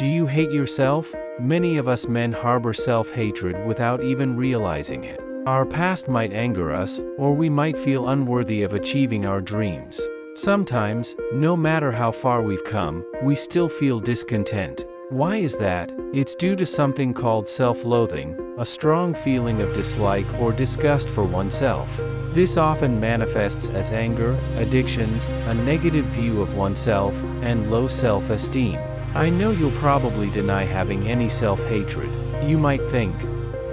Do you hate yourself? Many of us men harbor self-hatred without even realizing it. Our past might anger us, or we might feel unworthy of achieving our dreams. Sometimes, no matter how far we've come, we still feel discontent. Why is that? It's due to something called self-loathing, a strong feeling of dislike or disgust for oneself. This often manifests as anger, addictions, a negative view of oneself, and low self-esteem. I know you'll probably deny having any self-hatred. You might think,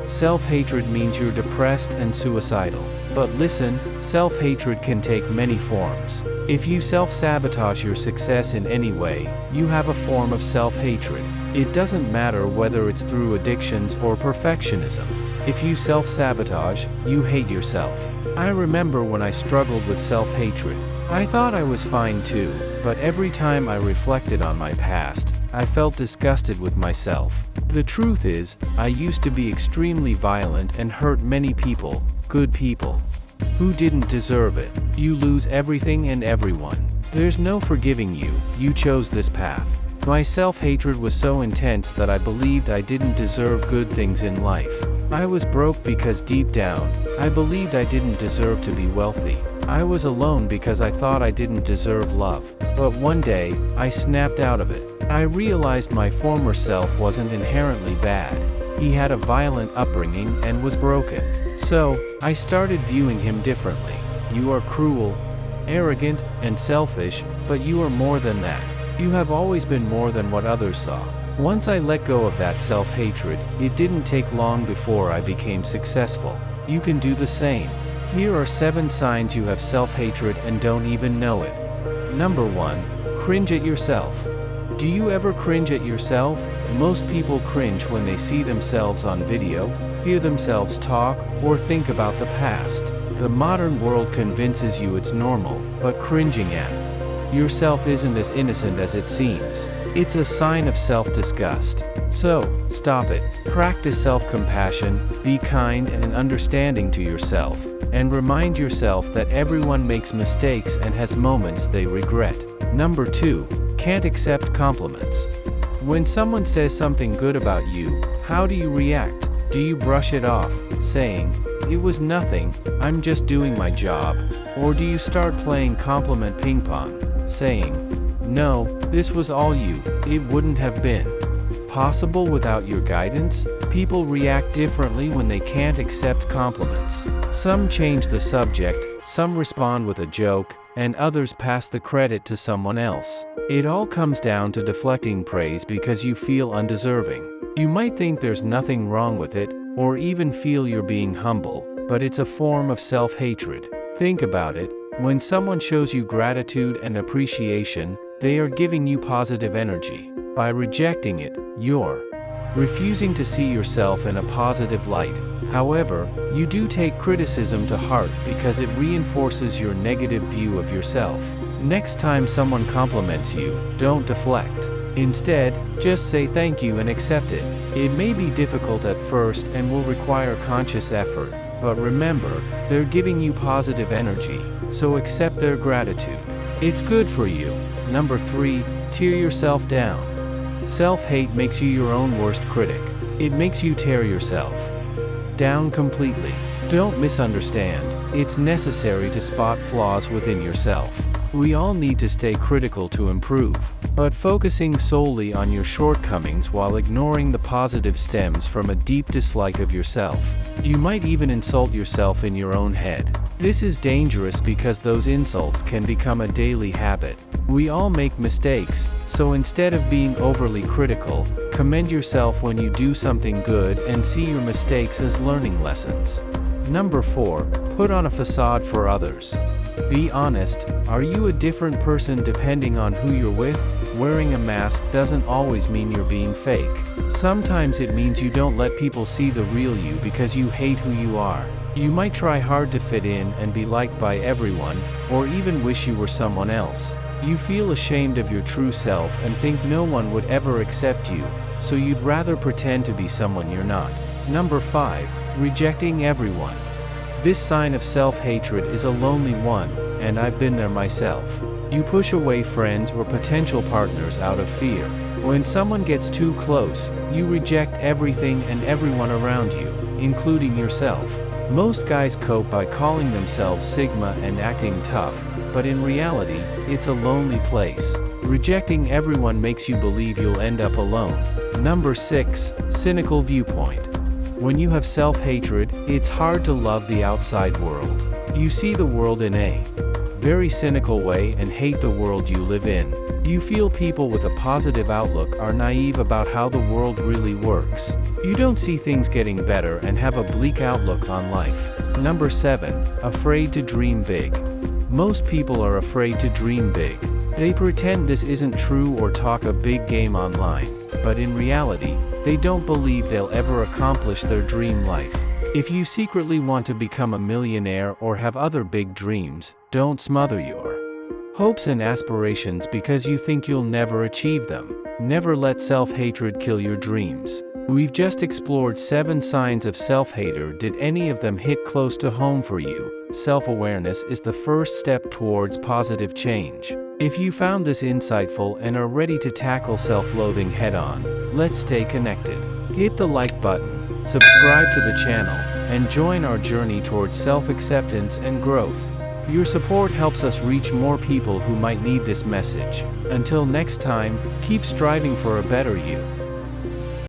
self-hatred means you're depressed and suicidal. But listen, self-hatred can take many forms. If you self-sabotage your success in any way, you have a form of self-hatred. It doesn't matter whether it's through addictions or perfectionism. If you self-sabotage, you hate yourself. I remember when I struggled with self-hatred. I thought I was fine too, but every time I reflected on my past, I felt disgusted with myself. The truth is, I used to be extremely violent and hurt many people, good people, who didn't deserve it. You lose everything and everyone. There's no forgiving you, you chose this path. My self-hatred was so intense that I believed I didn't deserve good things in life. I was broke because deep down, I believed I didn't deserve to be wealthy. I was alone because I thought I didn't deserve love. But one day, I snapped out of it. I realized my former self wasn't inherently bad. He had a violent upbringing and was broken. So, I started viewing him differently. You are cruel, arrogant, and selfish, but you are more than that. You have always been more than what others saw. Once I let go of that self-hatred, it didn't take long before I became successful. You can do the same. Here are 7 signs you have self-hatred and don't even know it. Number 1. Cringe at yourself. Do you ever cringe at yourself? Most people cringe when they see themselves on video, hear themselves talk, or think about the past. The modern world convinces you it's normal, but cringing at yourself isn't as innocent as it seems. It's a sign of self-disgust. So, stop it. Practice self-compassion, be kind and understanding to yourself, and remind yourself that everyone makes mistakes and has moments they regret. Number 2. Can't accept compliments. When someone says something good about you, how do you react? Do you brush it off, saying, "It was nothing, I'm just doing my job"? Or do you start playing compliment ping pong, saying, "No, this was all you, it wouldn't have been possible without your guidance"? People react differently when they can't accept compliments. Some change the subject, some respond with a joke, and others pass the credit to someone else. It all comes down to deflecting praise because you feel undeserving. You might think there's nothing wrong with it, or even feel you're being humble, but it's a form of self-hatred. Think about it. When someone shows you gratitude and appreciation, they are giving you positive energy. By rejecting it, you're refusing to see yourself in a positive light. However, you do take criticism to heart because it reinforces your negative view of yourself. Next time someone compliments you, don't deflect. Instead, just say thank you and accept it. It may be difficult at first and will require conscious effort, but remember, they're giving you positive energy, so accept their gratitude. It's good for you. Number 3. Tear yourself down. Self-hate makes you your own worst critic. It makes you tear yourself down completely. Don't misunderstand. It's necessary to spot flaws within yourself. We all need to stay critical to improve, but focusing solely on your shortcomings while ignoring the positive stems from a deep dislike of yourself. You might even insult yourself in your own head. This is dangerous because those insults can become a daily habit. We all make mistakes, so instead of being overly critical, commend yourself when you do something good and see your mistakes as learning lessons. Number 4. Put on a facade for others. Be honest, are you a different person depending on who you're with? Wearing a mask doesn't always mean you're being fake. Sometimes it means you don't let people see the real you because you hate who you are. You might try hard to fit in and be liked by everyone, or even wish you were someone else. You feel ashamed of your true self and think no one would ever accept you, so you'd rather pretend to be someone you're not. Number 5. Rejecting everyone. This sign of self-hatred is a lonely one, and I've been there myself. You push away friends or potential partners out of fear. When someone gets too close, you reject everything and everyone around you, including yourself. Most guys cope by calling themselves Sigma and acting tough, but in reality, it's a lonely place. Rejecting everyone makes you believe you'll end up alone. Number 6. Cynical viewpoint. When you have self-hatred, it's hard to love the outside world. You see the world in a very cynical way and hate the world you live in. You feel people with a positive outlook are naive about how the world really works. You don't see things getting better and have a bleak outlook on life. Number 7. Afraid to dream big. Most people are afraid to dream big. They pretend this isn't true or talk a big game online, but in reality, they don't believe they'll ever accomplish their dream life. If you secretly want to become a millionaire or have other big dreams, don't smother your hopes and aspirations because you think you'll never achieve them. Never let self-hatred kill your dreams. We've just explored 7 signs of self-hater. Did any of them hit close to home for you? Self-awareness is the first step towards positive change. If you found this insightful and are ready to tackle self-loathing head-on, let's stay connected. Hit the like button, subscribe to the channel, and join our journey towards self-acceptance and growth. Your support helps us reach more people who might need this message. Until next time, keep striving for a better you.